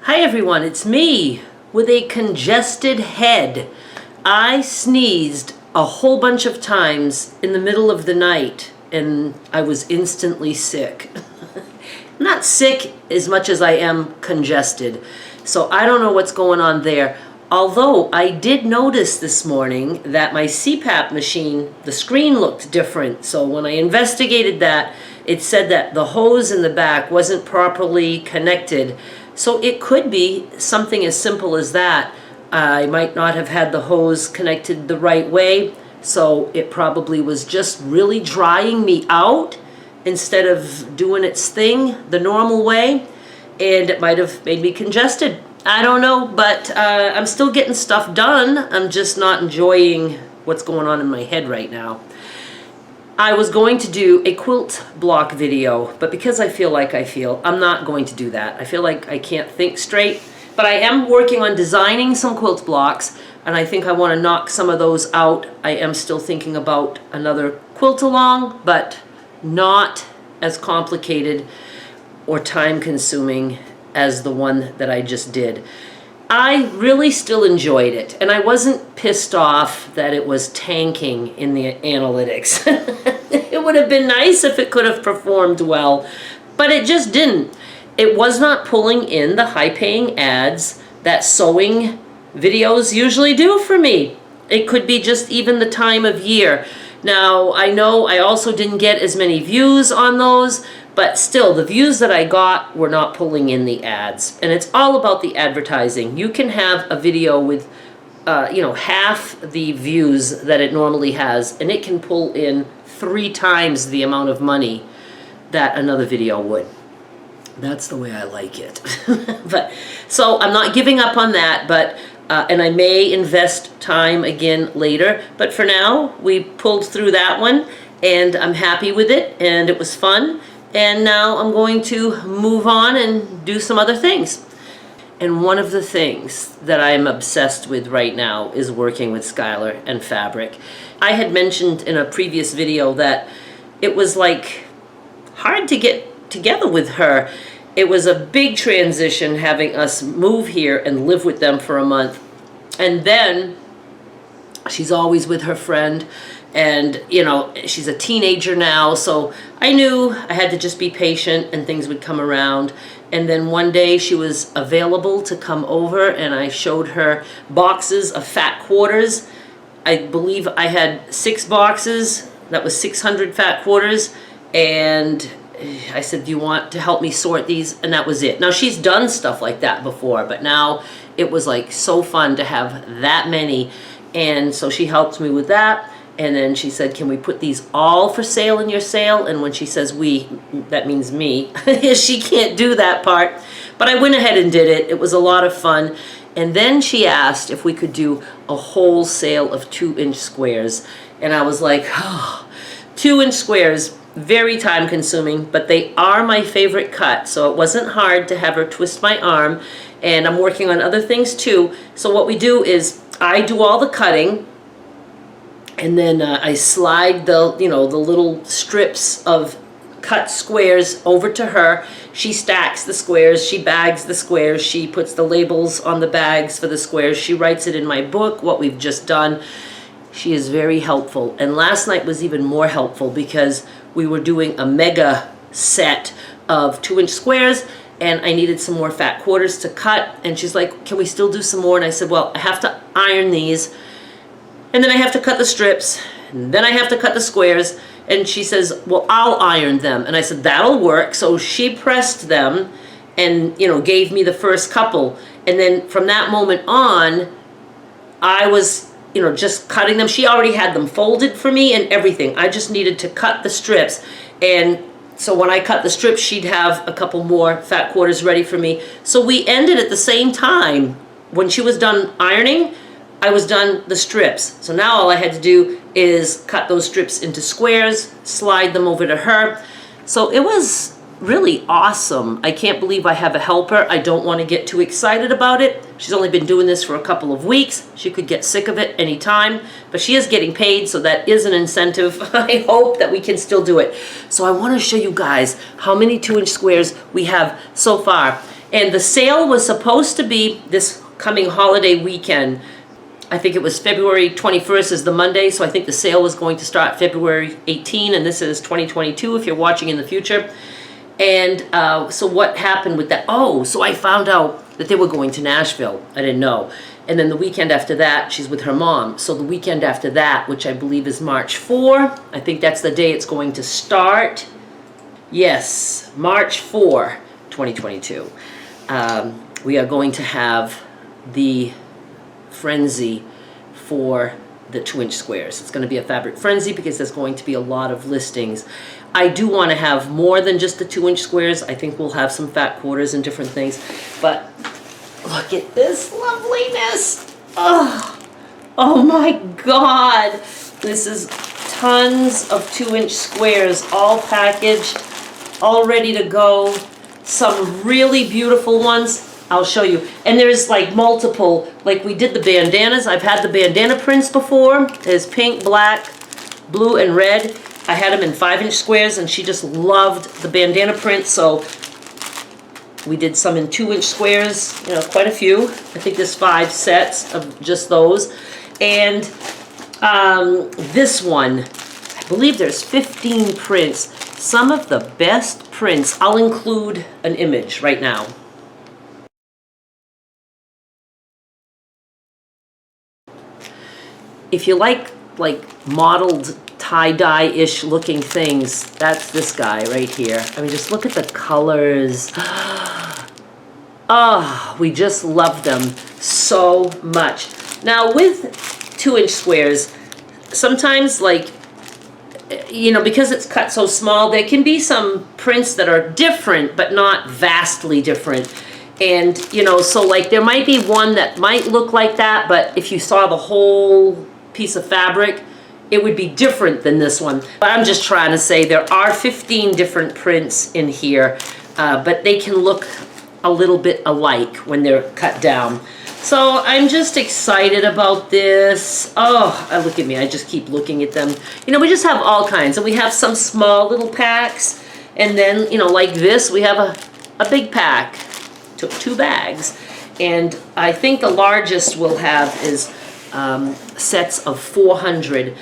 Hi everyone, it's me with a congested head. I sneezed a whole bunch of times in the middle of the night and I was instantly sick. I'm not sick as much as I am congested, so I don't know what's going on there. Although I did notice this morning that my CPAP machine, the screen looked different. So when I investigated that, it said that the hose in the back wasn't properly connected. So it could be something as simple as that. I might not have had the hose connected the right way, so it probably was just really drying me out instead of doing its thing the normal way, and it might have made me congested. I don't know, but I'm still getting stuff done. I'm just not enjoying what's going on in my head right now. I was going to do a quilt block video, but because I feel like I'm not going to do that. I feel like I can't think straight, but I am working on designing some quilt blocks, and I think I want to knock some of those out. I am still thinking about another quilt along, but not as complicated or time consuming as the one that I just did. I really still enjoyed it, and I wasn't pissed off that it was tanking in the analytics. It would have been nice if it could have performed well, but it just didn't. It was not pulling in the high-paying ads that sewing videos usually do for me. It could be just even the time of year. Now, I know I also didn't get as many views on those, but still, the views that I got were not pulling in the ads. And it's all about the advertising. You can have a video with, half the views that it normally has, and it can pull in 3 times the amount of money that another video would. That's the way I like it. So I'm not giving up on that, but and I may invest time again later. But for now, we pulled through that one, and I'm happy with it, and it was fun. And now I'm going to move on and do some other things. And one of the things that I'm obsessed with right now is working with Skylar and fabric. I had mentioned in a previous video that it was like hard to get together with her. It was a big transition having us move here and live with them for a month. And then she's always with her friend. And, she's a teenager now, so I knew I had to just be patient and things would come around. And then one day she was available to come over, and I showed her boxes of fat quarters. I believe I had 6 boxes. That was 600 fat quarters. And I said, do you want to help me sort these? And that was it. Now, she's done stuff like that before, but now it was like so fun to have that many. And so she helped me with that. And then she said, can we put these all for sale in your sale? And when she says we, that means me. She can't do that part. But I went ahead and did it. It was a lot of fun. And then she asked if we could do a whole sale of 2-inch squares. And I was like, 2-inch squares, very time consuming, but they are my favorite cut. So it wasn't hard to have her twist my arm. And I'm working on other things too. So what we do is I do all the cutting. And then I slide the little strips of cut squares over to her. She stacks the squares, she bags the squares, she puts the labels on the bags for the squares. She writes it in my book, what we've just done. She is very helpful. And last night was even more helpful because we were doing a mega set of 2-inch squares, and I needed some more fat quarters to cut. And she's like, can we still do some more? And I said, well, I have to iron these. And then I have to cut the strips, and then I have to cut the squares. And she says, well, I'll iron them. And I said, that'll work. So she pressed them and, gave me the first couple. And then from that moment on, I was, just cutting them. She already had them folded for me and everything. I just needed to cut the strips. And so when I cut the strips, she'd have a couple more fat quarters ready for me. So we ended at the same time. When she was done ironing, I was done the strips. So now all I had to do is cut those strips into squares, slide them over to her. So it was really awesome. I can't believe I have a helper. I don't want to get too excited about it. She's only been doing this for a couple of weeks. She could get sick of it anytime, but she is getting paid, so that is an incentive. I hope that we can still do it. So I want to show you guys how many 2-inch squares we have so far. And the sale was supposed to be this coming holiday weekend. I think it was February 21st is the Monday, so I think the sale was going to start February 18, and this is 2022 if you're watching in the future. And so what happened with that? Oh, so I found out that they were going to Nashville. I didn't know. And then the weekend after that, she's with her mom. So the weekend after that, which I believe is March 4, I think that's the day it's going to start. Yes, March 4, 2022. We are going to have the frenzy for the 2-inch squares. It's going to be a fabric frenzy because there's going to be a lot of listings. I do want to have more than just the 2-inch squares. I think we'll have some fat quarters and different things. But look at this loveliness. Oh my God. This is tons of 2-inch squares, all packaged, all ready to go. Some really beautiful ones. I'll show you. And there's like multiple, like we did the bandanas. I've had the bandana prints before. There's pink, black, blue, and red. I had them in 5-inch squares, and she just loved the bandana print, so we did some in 2-inch squares, you know, quite a few. I think there's 5 sets of just those. And this one, I believe there's 15 prints. Some of the best prints. I'll include an image right now. If you like modeled tie-dye-ish looking things, that's this guy right here. I mean, just look at the colors. Oh, we just love them so much. Now with 2-inch squares, sometimes like, you know, because it's cut so small, there can be some prints that are different, but not vastly different. And, you know, so like there might be one that might look like that, but if you saw the whole piece of fabric, it would be different than this one. But I'm just trying to say there are 15 different prints in here, but they can look a little bit alike when they're cut down. So I'm just excited about this. Oh, look at me, I just keep looking at them. You know, we just have all kinds, and we have some small little packs, and then, you know, like this, we have a big pack. Took 2 bags, and I think the largest we'll have is sets of 400,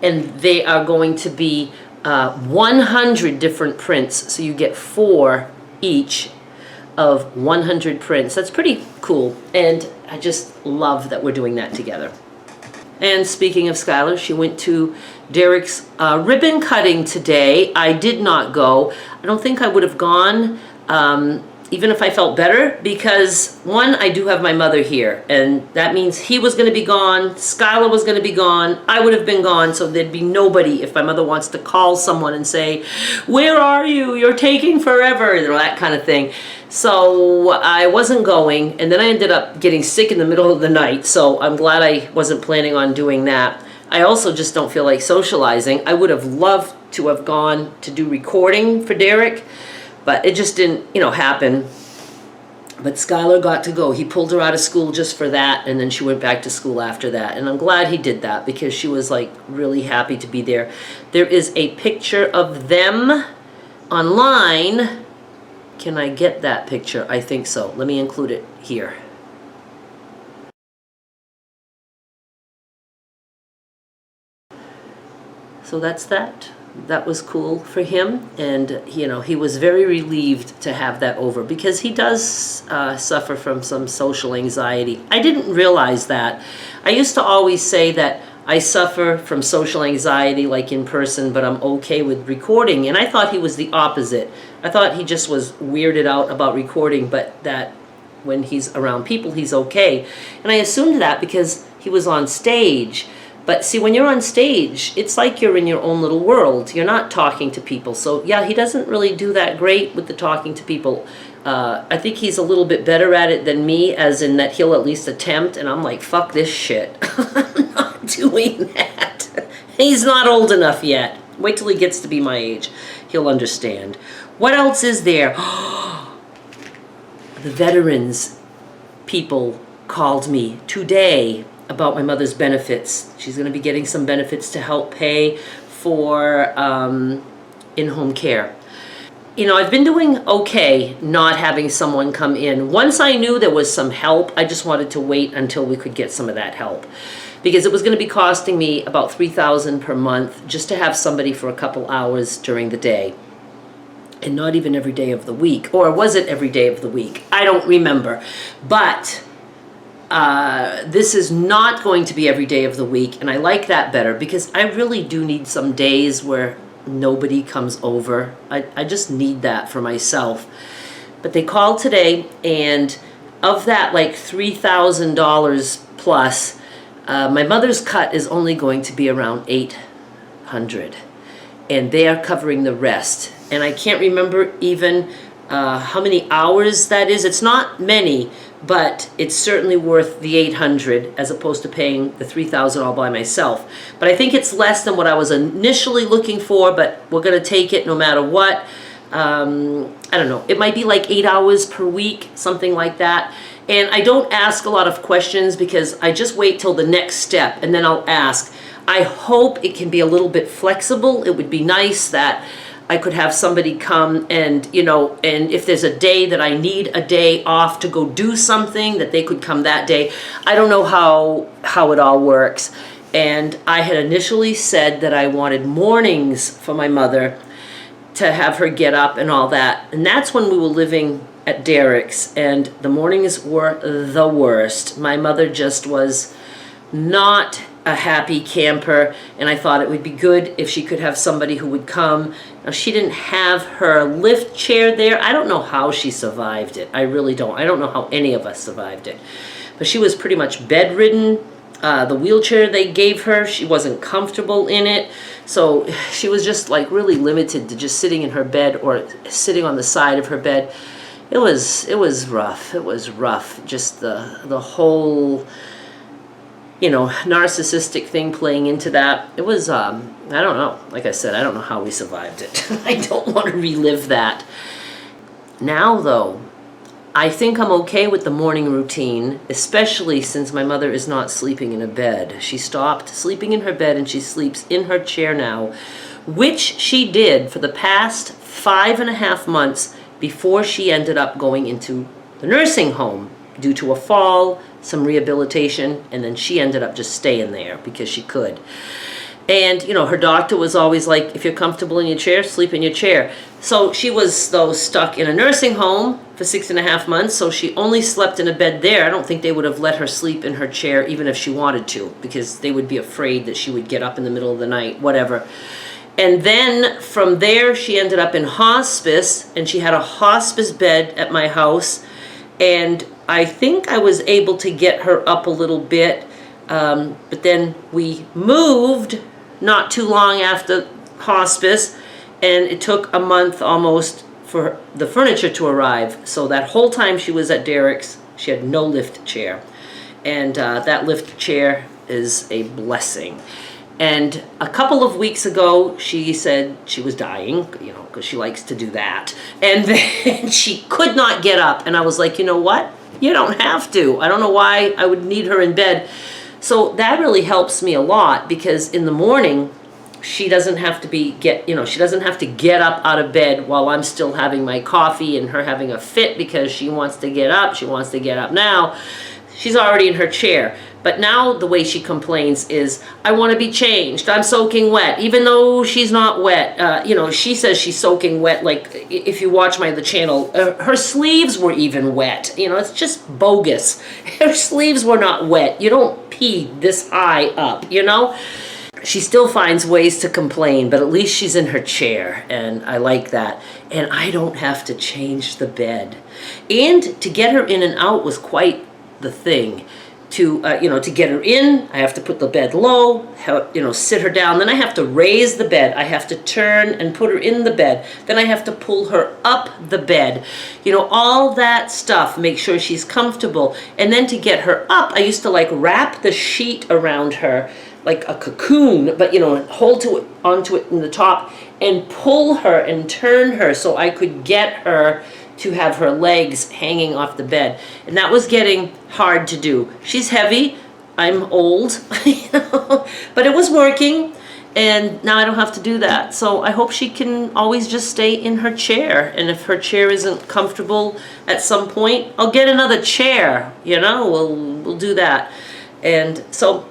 and they are going to be 100 different prints, so you get 4 each of 100 prints. That's pretty cool, and I just love that we're doing that together. And speaking of Skylar, she went to Derek's ribbon cutting today. I did not go. I don't think I would have gone even if I felt better, because one, I do have my mother here, and that means he was going to be gone, Skylar was going to be gone, I would have been gone, so there'd be nobody if my mother wants to call someone and say, where are you? You're taking forever, you know, that kind of thing. So I wasn't going, and then I ended up getting sick in the middle of the night, so I'm glad I wasn't planning on doing that. I also just don't feel like socializing. I would have loved to have gone to do recording for Derek, but it just didn't, you know, happen. But Skylar got to go. He pulled her out of school just for that, and then she went back to school after that. And I'm glad he did that because she was like really happy to be there. There is a picture of them online. Can I get that picture? I think so. Let me include it here. So that's that. That was cool for him, and you know, he was very relieved to have that over because he does suffer from some social anxiety. I didn't realize that. I used to always say that I suffer from social anxiety like in person, but I'm okay with recording, and I thought he was the opposite. I thought he just was weirded out about recording, but that when he's around people he's okay. And I assumed that because he was on stage. But see, when you're on stage, it's like you're in your own little world. You're not talking to people. So yeah, he doesn't really do that great with the talking to people. I think he's a little bit better at it than me, as in that he'll at least attempt, and I'm like, fuck this shit. I'm not doing that. He's not old enough yet. Wait till he gets to be my age. He'll understand. What else is there? The veterans people called me today about my mother's benefits. She's going to be getting some benefits to help pay for in-home care. I've been doing okay not having someone come in. Once I knew there was some help, I just wanted to wait until we could get some of that help, because it was going to be costing me about $3,000 per month just to have somebody for a couple hours during the day, and not even every day of the week. Or was it every day of the week? I don't remember. But this is not going to be every day of the week, and I like that better, because I really do need some days where nobody comes over. I just need that for myself. But they called today, and of that like $3,000 plus, my mother's cut is only going to be around $800, and they are covering the rest. And I can't remember even how many hours that is. It's not many, but it's certainly worth the $800 as opposed to paying the $3,000 all by myself. But I think it's less than what I was initially looking for, but we're going to take it no matter what. I don't know. It might be like 8 hours per week, something like that. And I don't ask a lot of questions, because I just wait till the next step and then I'll ask. I hope it can be a little bit flexible. It would be nice that I could have somebody come and, and if there's a day that I need a day off to go do something, that they could come that day. I don't know how it all works. And I had initially said that I wanted mornings for my mother, to have her get up and all that. And that's when we were living at Derek's, and the mornings were the worst. My mother just was not a happy camper, and I thought it would be good if she could have somebody who would come. Now, she didn't have her lift chair there. I don't know how she survived it. I really don't. I don't know how any of us survived it. But she was pretty much bedridden. The wheelchair they gave her, she wasn't comfortable in it. So she was just like really limited to just sitting in her bed or sitting on the side of her bed. It was rough. It was rough. Just the whole, narcissistic thing playing into that. It was, I don't know. Like I said, I don't know how we survived it. I don't want to relive that. Now, though, I think I'm okay with the morning routine, especially since my mother is not sleeping in a bed. She stopped sleeping in her bed and she sleeps in her chair now, which she did for the past 5.5 months before she ended up going into the nursing home due to a fall, some rehabilitation, and then she ended up just staying there because she could. And, her doctor was always like, if you're comfortable in your chair, sleep in your chair. So she was, though, stuck in a nursing home for 6.5 months, so she only slept in a bed there. I don't think they would have let her sleep in her chair even if she wanted to, because they would be afraid that she would get up in the middle of the night, whatever. And then from there, she ended up in hospice, and she had a hospice bed at my house. And I think I was able to get her up a little bit, but then we moved not too long after hospice, and it took a month almost for the furniture to arrive. So that whole time she was at Derek's, she had no lift chair. And that lift chair is a blessing. And a couple of weeks ago, she said she was dying, because she likes to do that. And then she could not get up. And I was like, you know what? You don't have to. I don't know why I would need her in bed. So that really helps me a lot, because in the morning, she doesn't have to she doesn't have to get up out of bed while I'm still having my coffee and her having a fit because she wants to get up. She wants to get up now. She's already in her chair. But now the way she complains is, I want to be changed. I'm soaking wet, even though she's not wet. She says she's soaking wet. Like, if you watch the channel, her sleeves were even wet. It's just bogus. Her sleeves were not wet. You don't pee this high up, She still finds ways to complain, but at least she's in her chair, and I like that. And I don't have to change the bed. And to get her in and out was quite the thing. To get her in, I have to put the bed low, sit her down. Then I have to raise the bed. I have to turn and put her in the bed. Then I have to pull her up the bed. All that stuff, make sure she's comfortable. And then to get her up, I used to wrap the sheet around her like a cocoon, but hold onto it in the top and pull her and turn her so I could get her to have her legs hanging off the bed. And that was getting hard to do. She's heavy. I'm old, but it was working. And now I don't have to do that. So I hope she can always just stay in her chair. And if her chair isn't comfortable at some point, I'll get another chair, you know, we'll do that. And so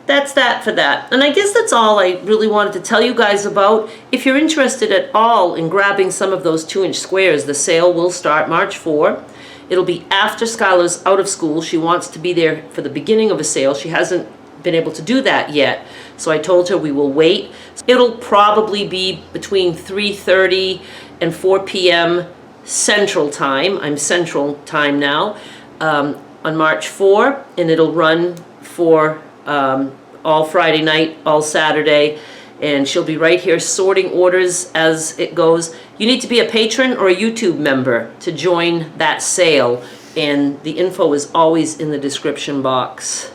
that's that for that. And I guess that's all I really wanted to tell you guys about. If you're interested at all in grabbing some of those 2-inch squares, the sale will start March 4. It'll be after Skylar's out of school. She wants to be there for the beginning of a sale. She hasn't been able to do that yet. So I told her we will wait. It'll probably be between 3:30 and 4 p.m. Central Time. I'm Central Time now, on March 4, and it'll run for all Friday night, all Saturday, and she'll be right here sorting orders as it goes. You need to be a patron or a YouTube member to join that sale, and the info is always in the description box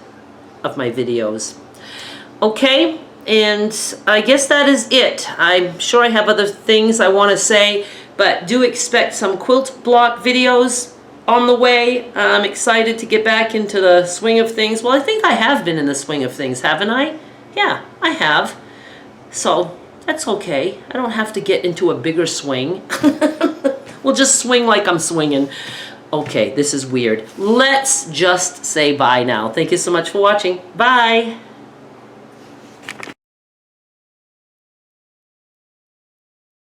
of my videos. Okay, and I guess that is it. I'm sure I have other things I want to say, but do expect some quilt block videos on the way. I'm excited to get back into the swing of things. Well, I think I have been in the swing of things, haven't I? Yeah, I have. So that's okay. I don't have to get into a bigger swing. We'll just swing like I'm swinging. Okay, this is weird. Let's just say bye now. Thank you so much for watching. Bye.